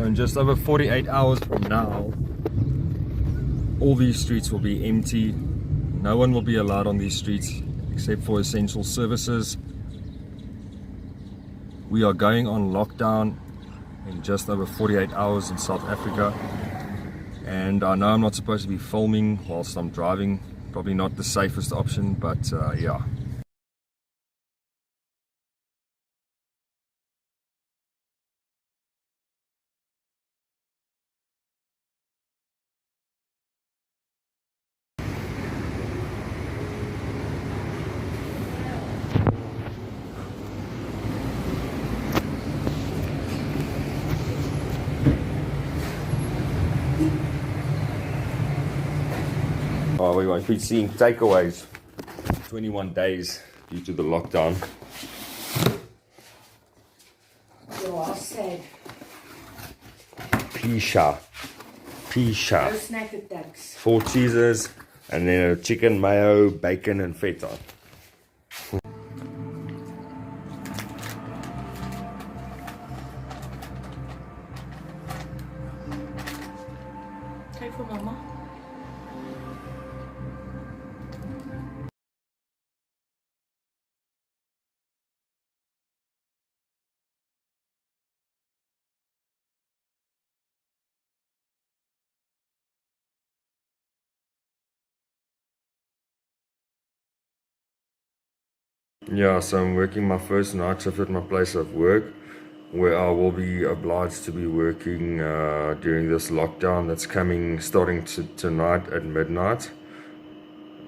in just over 48 hours from now, all these streets will be empty. No one will be allowed on these streets except for essential services. We are going on lockdown in just over 48 hours in South Africa. And I know I'm not supposed to be filming whilst I'm driving. Probably not the safest option, but yeah. Oh, we won't be seeing takeaways 21 days due to the lockdown. Ja, sad. Pisha. No snack attacks. 4 cheeses, and then a chicken, mayo, bacon, and feta. Kijk voor mama. Yeah, so I'm working my first night shift at my place of work, where I will be obliged to be working during this lockdown that's coming starting tonight at midnight.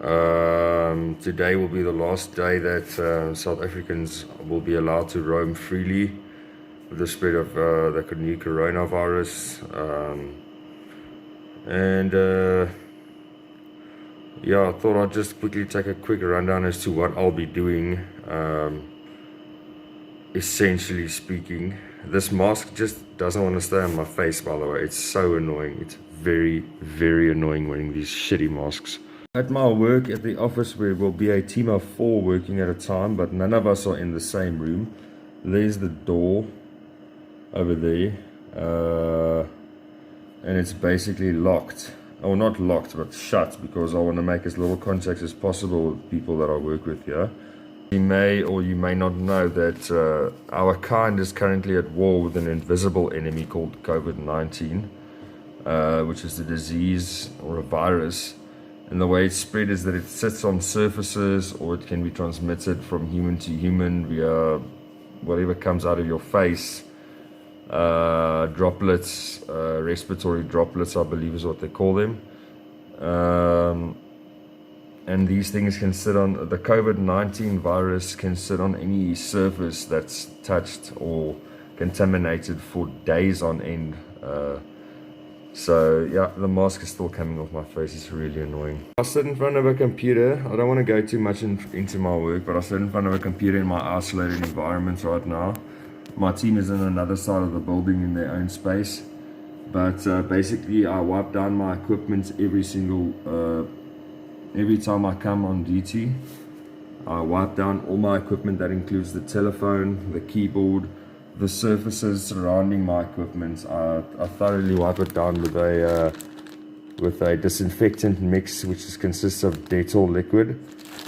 Today will be the last day that South Africans will be allowed to roam freely with the spread of the new coronavirus. Yeah, I thought I'd just quickly take a quick rundown as to what I'll be doing. Essentially speaking, this mask just doesn't want to stay on my face, by the way. It's so annoying. It's very, very annoying wearing these shitty masks. At my work, at the office, where will be a team of 4 working at a time, but none of us are in the same room. There's the door over there, and it's basically locked. Or not locked, but shut, because I want to make as little contact as possible with people that I work with here. You may or you may not know that our kind is currently at war with an invisible enemy called COVID-19, which is a disease or a virus. And the way it's spread is that it sits on surfaces, or it can be transmitted from human to human via whatever comes out of your face. Droplets, respiratory droplets, I believe is what they call them. And these things can sit on, the COVID-19 virus can sit on any surface that's touched or contaminated for days on end. So yeah, the mask is still coming off my face. It's really annoying. I sit in front of a computer. I don't want to go too much into my work, but I sit in front of a computer in my isolated environment right now. My team is on another side of the building in their own space, but basically I wipe down my equipment every time I come on duty. I wipe down all my equipment. That includes the telephone, the keyboard, the surfaces surrounding my equipment. I thoroughly wipe it down with a disinfectant mix, which consists of Dettol liquid.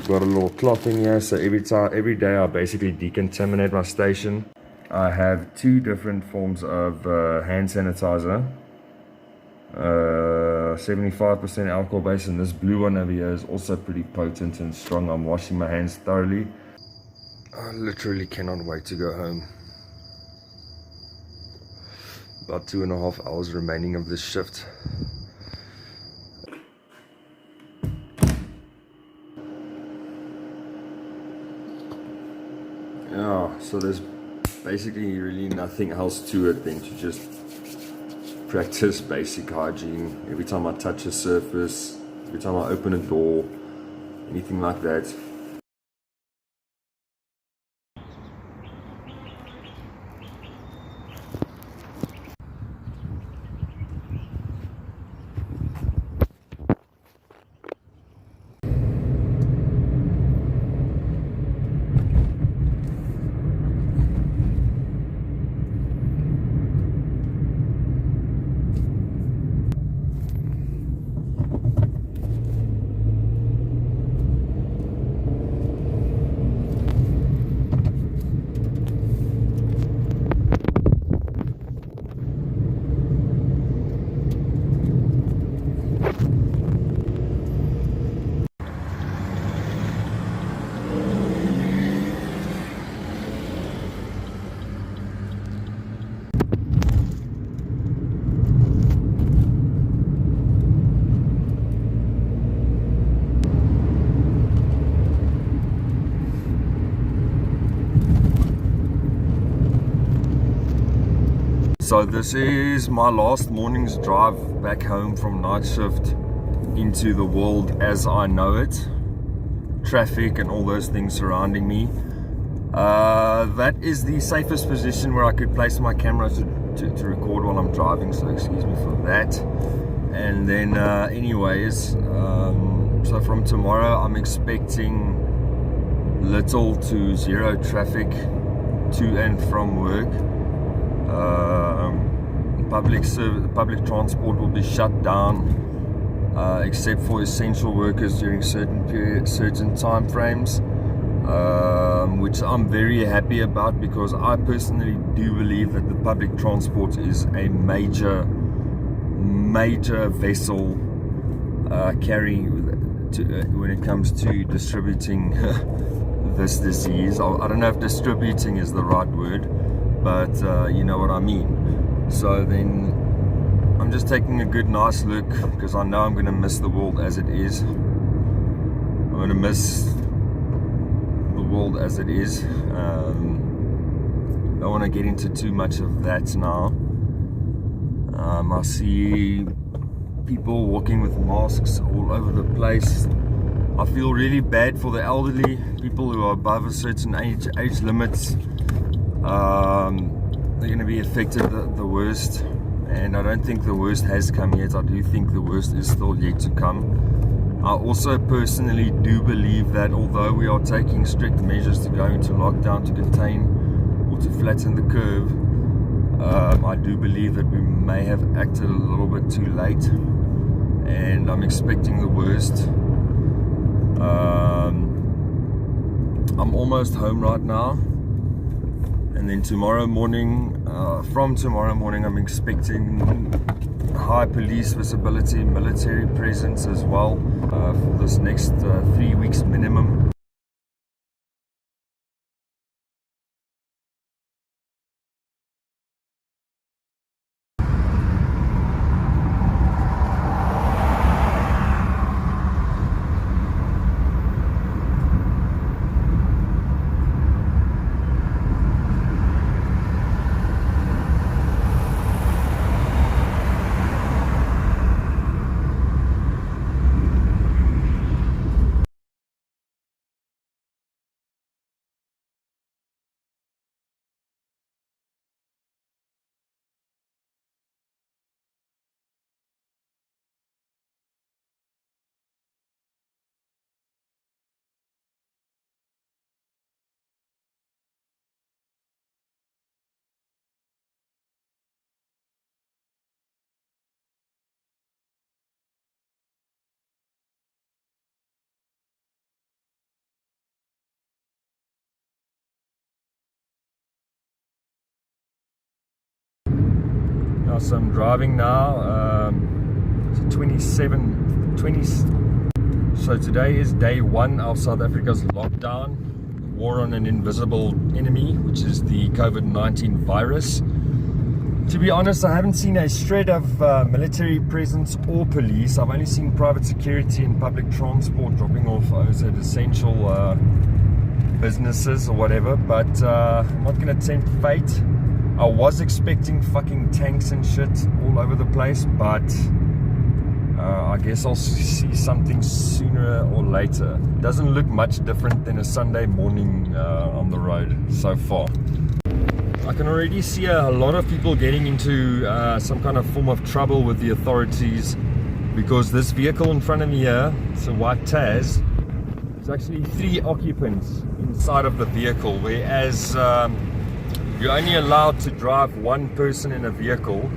Got a little cloth in here, so every day I basically decontaminate my station. I have 2 different forms of hand sanitizer, 75% alcohol base, and this blue one over here is also pretty potent and strong. I'm washing my hands thoroughly. I literally cannot wait to go home. About 2.5 hours remaining of this shift. Yeah, so there's basically really nothing else to it than to just practice basic hygiene. Every time I touch a surface, every time I open a door, anything like that. So this is my last morning's drive back home from night shift into the world as I know it. Traffic and all those things surrounding me. That is the safest position where I could place my camera to record while I'm driving, so excuse me for that. And then anyways, so from tomorrow I'm expecting little to zero traffic to and from work. Public transport will be shut down except for essential workers during certain time frames, which I'm very happy about, because I personally do believe that the public transport is a major vessel carrying when it comes to distributing this disease. I don't know if distributing is the right word, but you know what I mean. So then I'm just taking a good nice look, because I know I'm going to miss the world as it is. I'm going to miss the world as it is. Don't want to get into too much of that now. I see people walking with masks all over the place. I feel really bad for the elderly, people who are above a certain age limits. They're going to be affected the worst, and I don't think the worst has come yet. I do think the worst is still yet to come. I also personally do believe that although we are taking strict measures to go into lockdown to contain or to flatten the curve, I do believe that we may have acted a little bit too late, and I'm expecting the worst. I'm almost home right now, and then tomorrow morning, from tomorrow morning, I'm expecting high police visibility, military presence as well, for this next 3 weeks minimum. So I'm driving now, so today is day 1 of South Africa's lockdown, war on an invisible enemy, which is the COVID-19 virus. To be honest, I haven't seen a shred of military presence or police. I've only seen private security and public transport dropping off those at essential businesses or whatever, but I'm not going to tempt fate. I was expecting fucking tanks and shit all over the place, but I guess I'll see something sooner or later. It doesn't look much different than a Sunday morning on the road so far. I can already see a lot of people getting into some kind of form of trouble with the authorities, because this vehicle in front of me here, it's a white Taz. There's actually 3 occupants inside of the vehicle, whereas you're only allowed to drive 1 person in a vehicle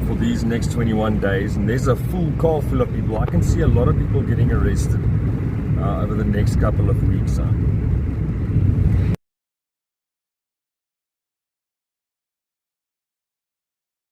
for these next 21 days, and there's a full car full of people. I can see a lot of people getting arrested over the next couple of weeks.